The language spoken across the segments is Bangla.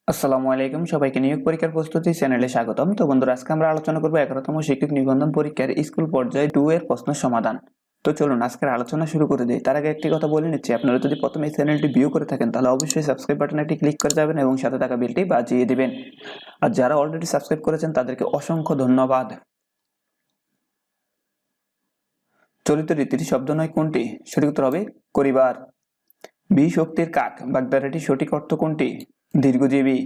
আসসালামু আলাইকুম, সবাইকে নিয়োগ পরীক্ষার প্রস্তুতি চ্যানেলে স্বাগতম। তো বন্ধুরা, আজকে আমরা আলোচনা করব 11তম শিক্ষক নিবন্ধন পরীক্ষার স্কুল পর্যায়ে 2 এর প্রশ্ন সমাধান। তো চলুন আজকের আলোচনা শুরু করে দিই। তার আগে একটি কথা বলে নিচ্ছি, আপনারা যদি প্রথমে এই চ্যানেলটি ভিউ করে থাকেন তাহলে অবশ্যই সাবস্ক্রাইব বাটনে একটি ক্লিক করে যাবেন এবং সাথে থাকা বেলটি বাজিয়ে দিবেন। আর যারা অলরেডি সাবস্ক্রাইব করেছেন তাদেরকে অসংখ্য ধন্যবাদ। চলিত রীতির শব্দ নয় কোনটি? সঠিক উত্তর হবে করিবার। বি শক্তির কাক বাগধারাটি সঠিক অর্থ কোনটি? দীর্ঘজীবী।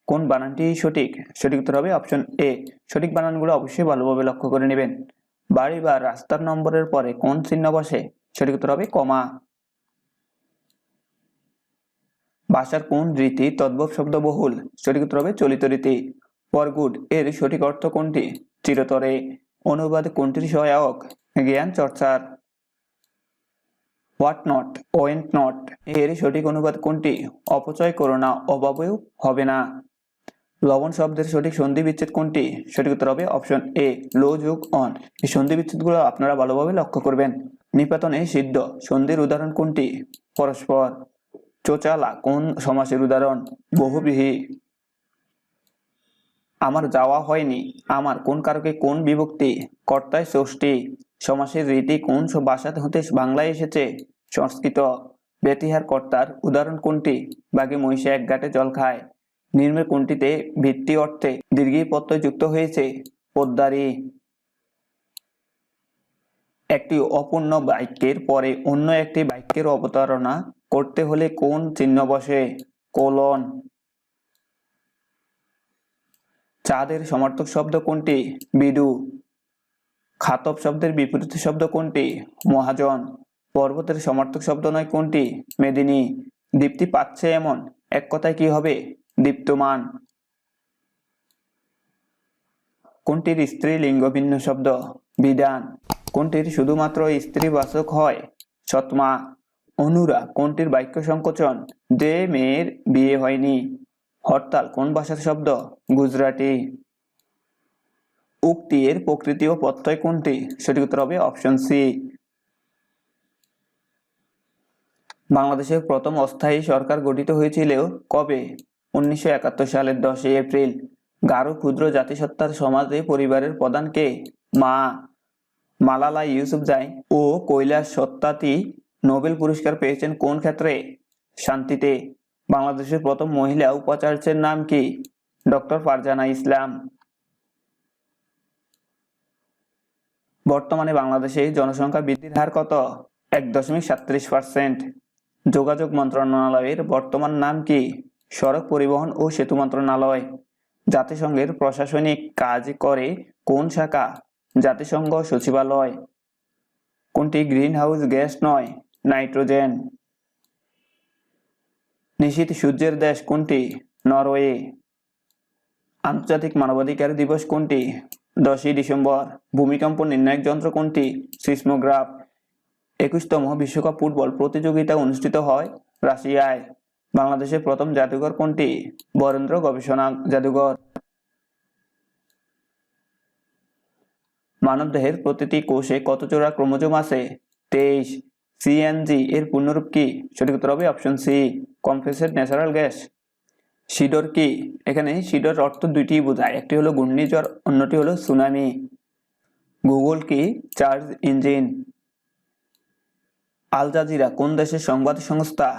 কোন বানানটি সঠিক? সঠিক উত্তর হবে অপশন এ। সঠিক বানানগুলো অবশ্যই ভালোভাবে লক্ষ্য করে নেবেন। বাড়ি বা রাস্তার নম্বরের পরে কোন চিহ্ন বসে? সঠিক উত্তর হবে কমা। ভাষার কোন রীতি তদ্ভব শব্দ বহুল? সঠিক উত্তর হবে চলিত রীতি। ফর গুড এর সঠিক অর্থ কোনটি? চিরতরে। অনুবাদ কোনটির সহায়ক? জ্ঞান চর্চার। হোয়াট নট ওয়েন্ট নট এর সঠিক অনুবাদ কোনটি? অপচয় করো না, অভাবেও হবে না। লবণ শব্দের সঠিক সন্ধি বিচ্ছেদ কোনটি? সঠিক উত্তর হবে অপশন এ লো যোগ অন। এই সন্ধি বিচ্ছেদগুলো আপনারা ভালোভাবে লক্ষ্য করবেন। নিপাতনে সিদ্ধ সন্ধির উদাহরণ কোনটি? পরস্পর। চোচালা কোন সমাসের উদাহরণ? বহুব্রীহি। আমার যাওয়া হয়নি আমার কোন কারকে কোন বিভক্তি? কর্তায় ষষ্ঠী। সমাসের রীতি কোন ভাষা হতে বাংলায় এসেছে? সংস্কৃত। ব্যতিহার কর্তার উদাহরণ কোনটি? বাঘে মহিষে এক ঘাটে জল খায়। নিম্নের কোনটিতে ভিত্তি অর্থে দীর্ঘই প্রত্যয় যুক্ত হয়েছে? পোদ্দারি। একটি অপূর্ণ বাক্যের পরে অন্য একটি বাক্যের অবতারণা করতে হলে কোন চিহ্ন বসে? কোলন। চাঁদের সমার্থক শব্দ কোনটি? বিদু। খাতব শব্দের বিপরীত শব্দ কোনটি? মহাজন। পর্বতের সমার্থক শব্দ নয় কোনটি? মেদিনী। দীপ্তি পাচ্ছে এমন এক কথায় কি হবে? দীপ্তমান। কোনটির স্ত্রীলিঙ্গ ভিন্ন শব্দ? বিধান। কোনটির শুধুমাত্র স্ত্রীবাচক হয়? সৎমা। অনুরা কোনটির বাক্য সংকোচন? যে মেয়ের বিয়ে হয়নি। হরতাল কোন ভাষার শব্দ? গুজরাটি। উক্তি এর প্রকৃতি ও প্রত্যয় কোনটি? সঠিক উত্তর হবে অপশন সি। বাংলাদেশের প্রথম অস্থায়ী সরকার গঠিত হয়েছিল কবে? 1971 সালের 10 এপ্রিল। গারো ক্ষুদ্র জাতিসত্তার সমাজে পরিবারের প্রধান কে? মা। মালালা ইউসুফজাই ও কৈলাস সত্যার্থী নোবেল পুরস্কার পেয়েছেন কোন ক্ষেত্রে? শান্তিতে। বাংলাদেশের প্রথম মহিলা উপাচার্যের নাম কি? ডক্টর ফারজানা ইসলাম। বর্তমানে বাংলাদেশে জনসংখ্যা বৃদ্ধির হার কত? 1.37%। যোগাযোগ মন্ত্রণালয়ের বর্তমান নাম কি? সড়ক পরিবহন ও সেতু মন্ত্রণালয়। জাতিসংঘের প্রশাসনিক কাজ করে কোন শাখা? জাতিসংঘ সচিবালয়। কোনটি গ্রিন হাউস গ্যাস নয়? নাইট্রোজেন। নিশীথ সূর্যের দেশ কোনটি? নরওয়ে। আন্তর্জাতিক মানবাধিকার দিবস কোনটি? 10 ডিসেম্বর। ভূমিকম্প নির্ণায়ক যন্ত্র কোনটি? সিসমোগ্রাফ। 21তম বিশ্বকাপ ফুটবল প্রতিযোগিতা অনুষ্ঠিত হয় রাশিয়ায়। বাংলাদেশের প্রথম জাদুঘর কোনটি? বরেন্দ্র গবেষণা জাদুঘর। মানবদেহের প্রতিটি কোষে কত জোড়া ক্রোমোজোম আছে? 23। সিএনজি এর পূর্ণরূপ কি? সঠিক উত্তর হবে option C compressed natural gas. Sidr কি? এখানে সিডর অর্থ দুইটি বোঝায়, একটি হলো ঘূর্ণিঝড়, অন্যটি হলো সুনামি। গুগল কি? Search engine. আল জাজিরা কোন দেশের সংবাদ সংস্থা?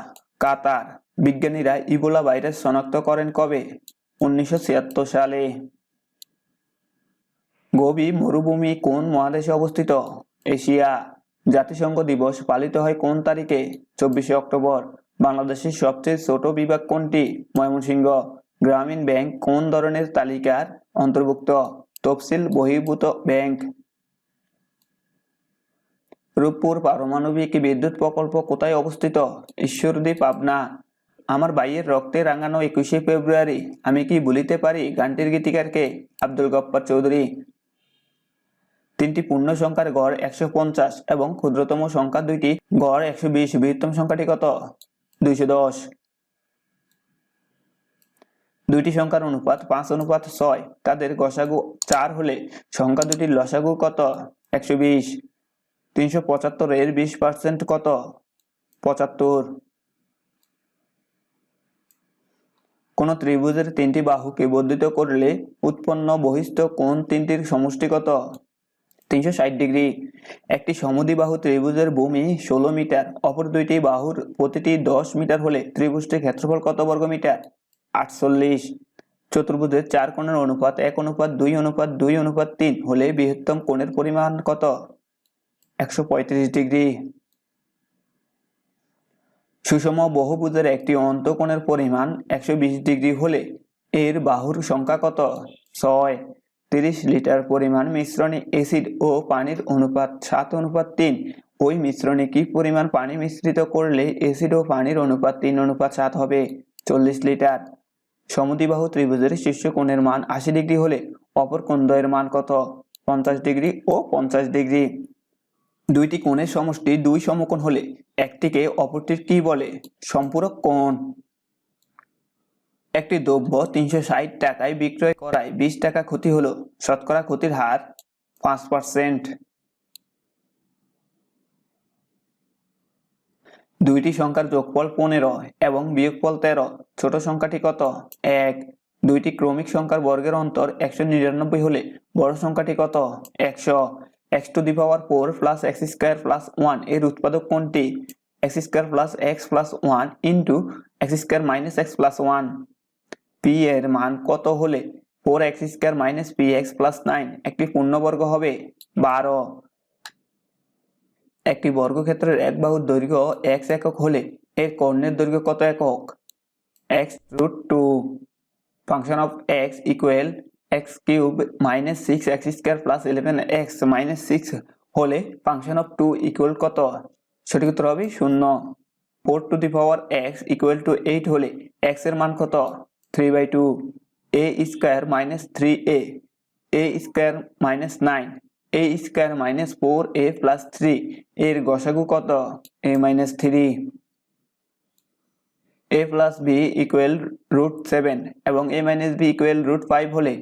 কাতার। বিজ্ঞানীরা ইবোলা ভাইরাস শনাক্ত করেন কবে? 1976 সালে। গোবি মরুভূমি কোন মহাদেশে অবস্থিত? এশিয়া। জাতিসংঘ দিবস পালিত হয় কোন তারিখে? 24 অক্টোবর। বাংলাদেশের সবচেয়ে ছোট বিভাগ কোনটি? ময়মনসিংহ। গ্রামীণ ব্যাংক কোন ধরনের তালিকার অন্তর্ভুক্ত? তফসিল বহির্ভূত ব্যাংক। রূপপুর পারমাণবিক বিদ্যুৎ প্রকল্প কোথায় অবস্থিত? ঈশ্বরদী, পাবনা। আমার ভাইয়ের রক্তে রাঙানো 21শে ফেব্রুয়ারি আমি কি ভুলিতে পারি গানটির গীতিকারকে? আব্দুল গফ্ফার চৌধুরী। তিনটি পূর্ণ সংখ্যার গড় 150 এবং ক্ষুদ্রতম সংখ্যা দুইটি গড় 120। বৃহত্তম সংখ্যাটি কত? 210। দুইটি সংখ্যার অনুপাত 5:6। তাদের গসাগু 4 হলে সংখ্যা দুটির লসাগু কত? 120। 375 এর 20% কত? 75। কোন ত্রিভুজের তিনটি বাহুকে বর্ধিত করলে উৎপন্ন বহিস্থ কোণ তিনটির সমষ্টি কত? 360 ডিগ্রি। একটি সমদ্বিবাহু ত্রিভুজের ভূমি 16 মিটার, অপর দুইটি বাহুর প্রতিটি 10 মিটার হলে ত্রিভুজটির ক্ষেত্রফল কত বর্গ মিটার? 48। চতুর্ভুজের 4 কোণের অনুপাত 1:2:2:3 হলে বৃহত্তম কোণের পরিমাণ কত? 135 ডিগ্রি। সুষম বহুভুজের একটি অন্তঃকোণের পরিমাণ 120 ডিগ্রি হলে এর বাহুর সংখ্যা কত? 6। 30 লিটার পরিমাণ মিশ্রণে অ্যাসিড ও পানির অনুপাত 7:3। ওই মিশ্রণে কি পরিমাণ পানি মিশ্রিত করলে অ্যাসিড ও পানির অনুপাত 3:7 হবে? 40 লিটার। সমদ্বিবাহু ত্রিভুজের শীর্ষ কোণের মান 80 ডিগ্রি হলে অপর কোণদ্বয়ের মান কত? 50 ডিগ্রি ও 50 ডিগ্রি। দুইটি কোণের সমষ্টি দুই সমকোণ হলে একটিকে অপরটির কি বলে? সম্পূরক কোণ। একটি দ্রব্য 360 টাকায় বিক্রয় করায় 20 টাকা ক্ষতি হলো, শতকরা ক্ষতির হার 5%। দুইটি সংখ্যার যোগফল 15 এবং বিয়োগফল 13, ছোট সংখ্যাটি কত? 1। দুইটি ক্রমিক সংখ্যার বর্গের অন্তর 199 হলে বড় সংখ্যাটি কত? 100। x⁴ প্লাস x² + 1 এর উৎপাদক কোনটি? x² + x + 1 into x² - x + 1। p এর মান কত হলে 4x² - px + 9 একটি পূর্ণবর্গ হবে? 12। একটি বর্গক্ষেত্রের এক বাহুর দৈর্ঘ্য x একক হলে এর কর্ণের দৈর্ঘ্য কত একক? x√2। Function of x equal x³ - 6x² + 11x - 6 হলে ফাংশন অফ 2 ইকুয়াল কত? সঠিক উত্তর হবে 0। 4x = 8 হলে x এর মান কত? 3/2। a² - 3a, a² - 9, a² - 4a + 3 এর গসাগু কত? a - 3। a + b = √7 এবং a - b = √5 হলে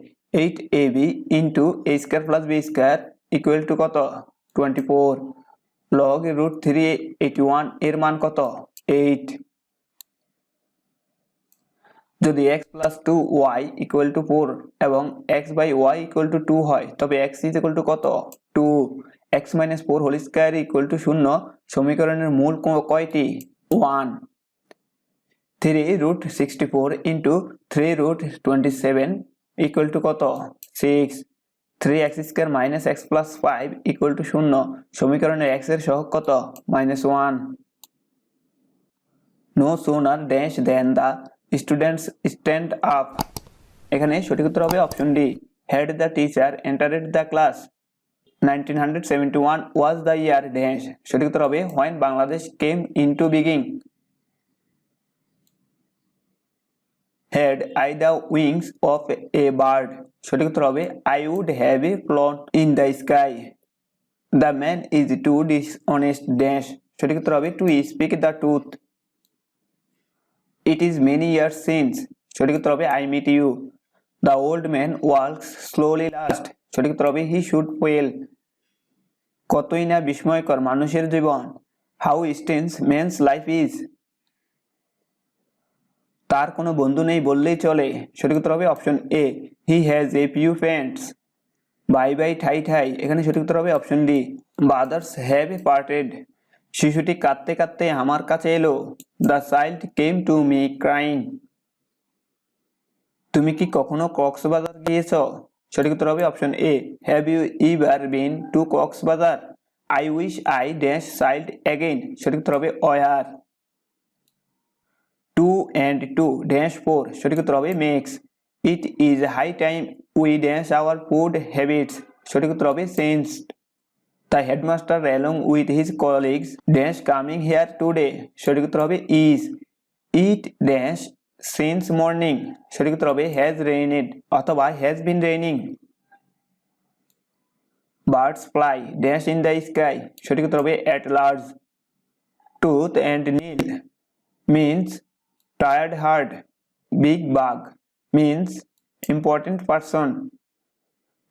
8ab * a² + b² = কত? 24। log √381 এর মান কত? 8। যদি x + 2y = 4 এবং x/y = 2 হয় তবে x = কত? 2। x - 4² = 0 সমীকরণের মূল কয়টি? 1। 3√64 * 3√27 = কত? 6। 3x² - x + 5 = 0 সমীকরণের x এর সহগ কত? -1। No sooner dash than the students stand up। এখানে সঠিক উত্তর হবে option D. Had the teacher entered the class, 1971 was the year dash। সঠিক উত্তর হবে when Bangladesh came into being। Had I the wings of a bird। সঠিক উত্তর হবে I would have flown in the sky। The man is too dishonest dash। সঠিক উত্তর হবে to speak the truth। It is many years since। সঠিক উত্তর হবে I meet you। The old man walks slowly last। সঠিক উত্তর হবে he should fail। কতই না বিস্ময়কর মানুষের জীবন। How strange man's life is। তার কোনো বন্ধু নেই বললেই চলে। সঠিক উত্তর হবে option A he has a few friends। Bye bye ঠাই ঠাই এখানে সঠিক উত্তর হবে option D brothers have parted। শিশুটি কাঁদতে কাঁদতে আমার কাছে এলো। The child came to me crying। তুমি কি কখনো কক্সবাজার গিয়েছো? সঠিক উত্তর হবে option A have you ever been to Cox's Bazar? I wish I dash child again। সঠিক উত্তর হবে where। 2 and 2 dash 4 সঠিক উত্তর হবে makes। It is high time we dash our food habits। সঠিক উত্তর হবে changed। The headmaster along with his colleagues dash coming here today। সঠিক উত্তর হবে is। It dash since morning। সঠিক উত্তর হবে has rained অথবা has been raining। Birds fly dash in the sky। সঠিক উত্তর হবে at large। Tooth and nail means tired heart। Big bug means important person।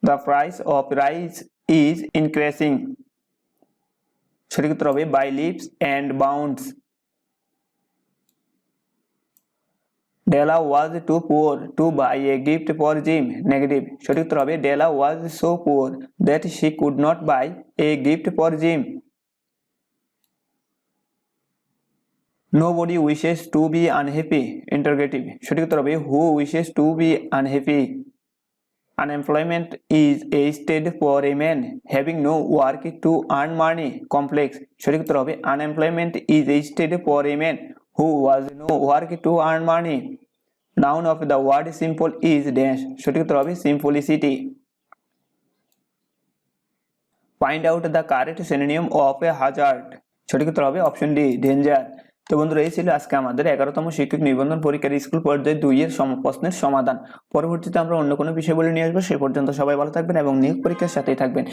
The price of rice is increasing। সঠিক উত্তর হবে by leaps and bounds। Della was too poor to buy a gift for Jim, negative. সঠিক উত্তর হবে Della was so poor that she could not buy a gift for Jim. Nobody wishes to be unhappy, interrogative। সঠিক উত্তর হবে who wishes to be unhappy। Unemployment is a state for a man having no work to earn money, complex। সঠিক উত্তর হবে unemployment is a state for a man who has no work to earn money। Noun of the word simple is dash। সঠিক উত্তর হবে simplicity। Find out the correct synonym of a hazard। সঠিক উত্তর হবে অপশন ডি, ডেঞ্জার। তো বন্ধুরা, এই ছিল আজকে আমাদের 11তম শিক্ষক নিবন্ধন পরীক্ষার স্কুল পর্যায়ে 2 এর প্রশ্নের সমাধান। পরবর্তীতে আমরা অন্য কোনো বিষয় বলে নিয়ে আসবো। সে পর্যন্ত সবাই ভালো থাকবেন এবং নিয়োগ পরীক্ষার সাথেই থাকবেন।